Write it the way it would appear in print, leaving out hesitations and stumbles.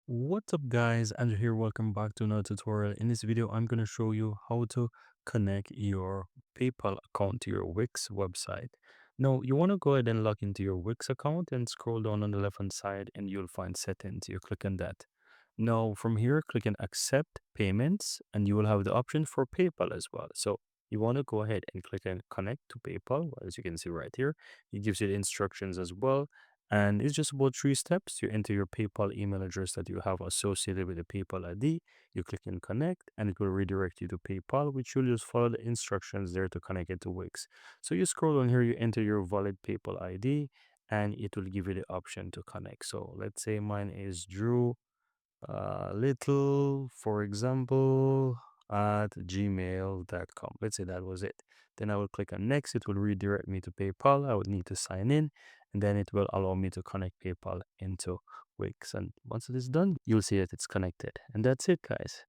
What's up guys, Andrew here. Welcome back to another tutorial. In this video I'm going to show you how to connect your PayPal account to your Wix website. Now you want to go ahead and log into your Wix account and scroll down on the left hand side and you'll find settings. You click on that. Now from here click on accept payments and you will have the option for PayPal as well. So you want to go ahead and click on connect to PayPal. As you can see right here, it gives you the instructions as well, and it's just about 3 steps. You enter your PayPal email address that you have associated with the PayPal ID. You click on connect and it will redirect you to PayPal, which you'll just follow the instructions there to connect it to Wix. So you scroll on here, you enter your valid PayPal ID and it will give you the option to connect. So let's say mine is Drew little, for example, at gmail.com. Let's say that was it. Then I will click on next. It will redirect me to PayPal. I would need to sign in and then it will allow me to connect PayPal into Wix. And once it is done, you'll see that it's connected. And that's it, guys.